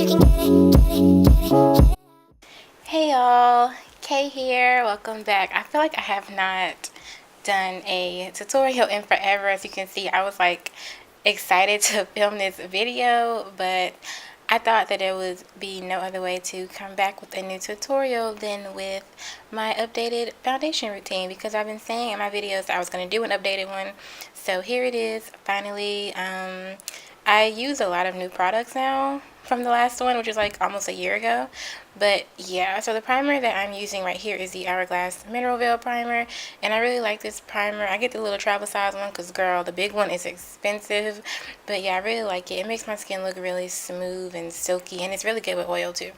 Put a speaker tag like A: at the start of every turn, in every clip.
A: Hey y'all, Kay here. Welcome back. I feel like I have not done a tutorial in forever. As you can see, I was like excited to film this video, but I thought that there would be no other way to come back with a new tutorial than with my updated foundation routine, because I've been saying in my videos that I was going to do an updated one. So here it is, finally. I use a lot of new products now from the last one, which is like almost a year ago. But yeah, so the primer that I'm using right here is the Hourglass Mineral Veil Primer, and I really like this primer. I get the little travel size one because, girl, the big one is expensive. But yeah, I really like it. It makes my skin look really smooth and silky, and it's really good with oil too.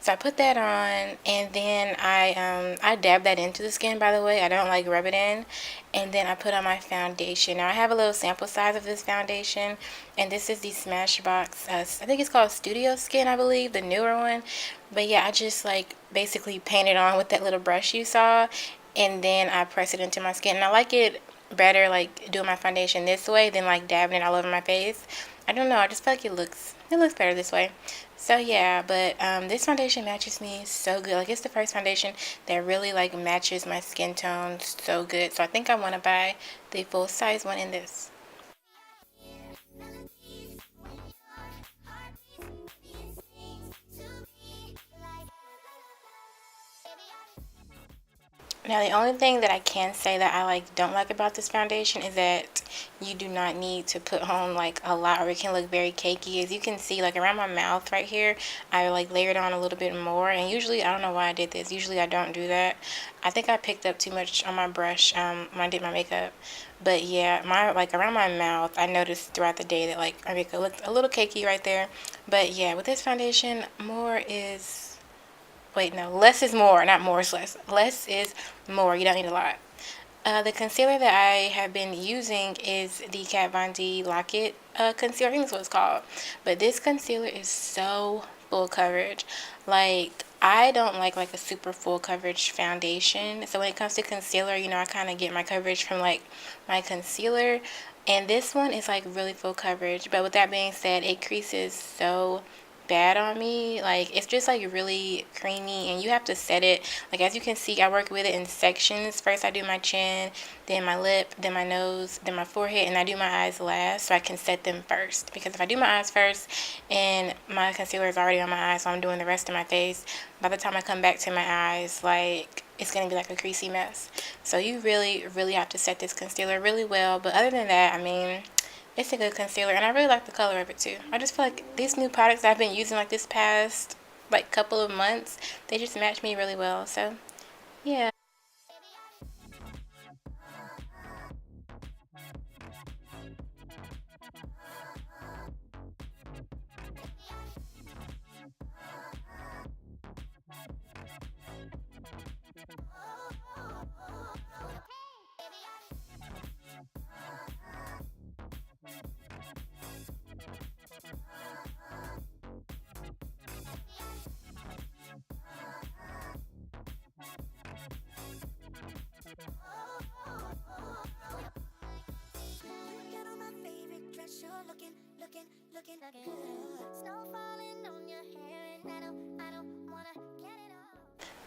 A: So I put that on, and then I dab that into the skin, by the way. I don't like rub it in. And then I put on my foundation. Now I have a little sample size of this foundation, and this is the Smashbox. I think it's called Studio Skin, I believe, the newer one. But yeah, I just like basically paint it on with that little brush you saw, and then I press it into my skin. And I like it better like doing my foundation this way than like dabbing it all over my face. I don't know, I just feel like it looks better this way. So yeah, but this foundation matches me so good. Like, it's the first foundation that really like matches my skin tone so good. So I think I want to buy the full size one in this. Now, the only thing that I can say that I like don't like about this foundation is that you do not need to put on like a lot, or it can look very cakey. As you can see, like around my mouth right here, I like layered on a little bit more. And usually, I don't know why I did this. Usually I don't do that. I think I picked up too much on my brush when I did my makeup. But yeah, my like around my mouth, I noticed throughout the day that like my makeup looked a little cakey right there. But yeah, with this foundation, more is, wait, no, less is more, not more is less. Less is more. You don't need a lot. The concealer that I have been using is the Kat Von D Lock-It concealer. I think that's what it's called. But this concealer is so full coverage. Like, I don't like a super full coverage foundation. So when it comes to concealer, you know, I kind of get my coverage from like my concealer. And this one is like really full coverage. But with that being said, it creases so bad on me. Like, it's just like really creamy, and you have to set it. Like, as you can see, I work with it in sections. First I do my chin, then my lip, then my nose, then my forehead, and I do my eyes last, so I can set them first. Because if I do my eyes first and my concealer is already on my eyes, so I'm doing the rest of my face, by the time I come back to my eyes, like, it's gonna be like a creasy mess. So you really have to set this concealer really well. But other than that, I mean, it's a good concealer, and I really like the color of it too. I just feel like these new products I've been using like this past like couple of months, they just match me really well. So yeah.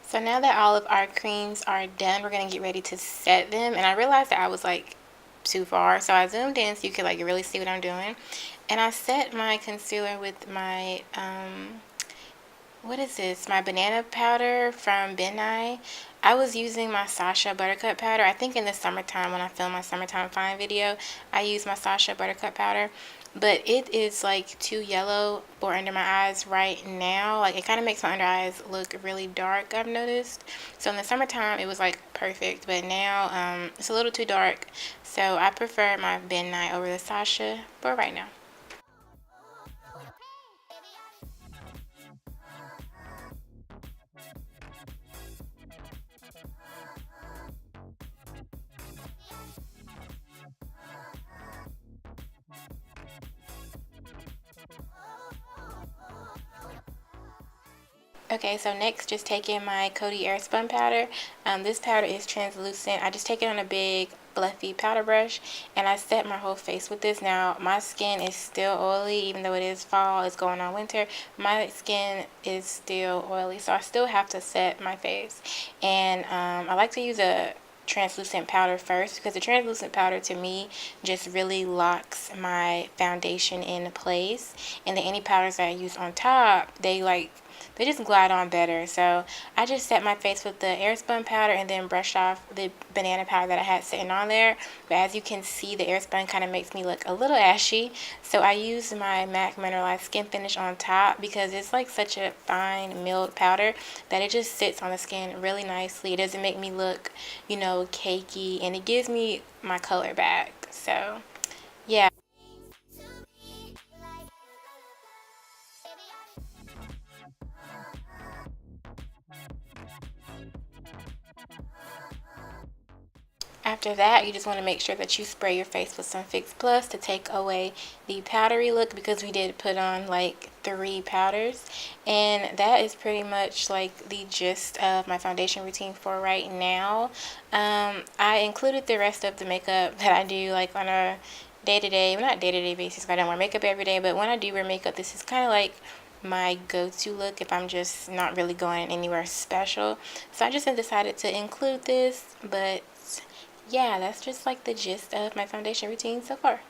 A: So now that all of our creams are done, we're gonna get ready to set them. And I realized that I was like too far, so I zoomed in so you could like really see what I'm doing. And I set my concealer with my what is this? My banana powder from Ben. I was using my Sasha Buttercup powder. I think in the summertime when I filmed my summertime fine video, I used my Sasha Buttercup powder. But it is like too yellow for under my eyes right now. Like, it kind of makes my under eyes look really dark, I've noticed. So in the summertime, it was like perfect. But now it's a little too dark. So I prefer my Ben over the Sasha for right now. Okay, so next, just taking my Cody Air Spun powder. This powder is translucent. I just take it on a big fluffy powder brush, and I set my whole face with this. Now my skin is still oily, even though it is fall, it's going on winter. My skin is still oily, so I still have to set my face. And I like to use a translucent powder first, because the translucent powder to me just really locks my foundation in place, and then any powders that I use on top, they just glide on better. So I just set my face with the air spun powder and then brushed off the banana powder that I had sitting on there. But as you can see, the air spun kind of makes me look a little ashy. So I used my MAC Mineralize Skin Finish on top, because it's like such a fine milled powder that it just sits on the skin really nicely. It doesn't make me look, you know, cakey, and it gives me my color back. So yeah. After that, you just want to make sure that you spray your face with some Fix Plus to take away the powdery look, because we did put on like 3 powders. And that is pretty much like the gist of my foundation routine for right now. I included the rest of the makeup that I do like on a day-to-day, well, not day-to-day basis, I don't wear makeup every day, but when I do wear makeup, this is kind of like my go-to look if I'm just not really going anywhere special. So I just decided to include this. But yeah, that's just like the gist of my foundation routine so far.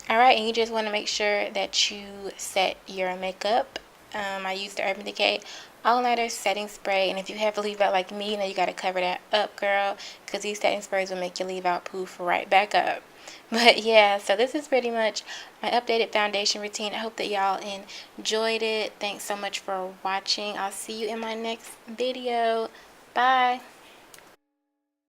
A: Alright, and you just want to make sure that you set your makeup. I used the Urban Decay All-Nighter Setting Spray, and if you have a leave out like me, you know you got to cover that up, girl, because these setting sprays will make your leave out poof right back up. But yeah, so this is pretty much my updated foundation routine. I hope that y'all enjoyed it. Thanks so much for watching. I'll see you in my next video. Bye.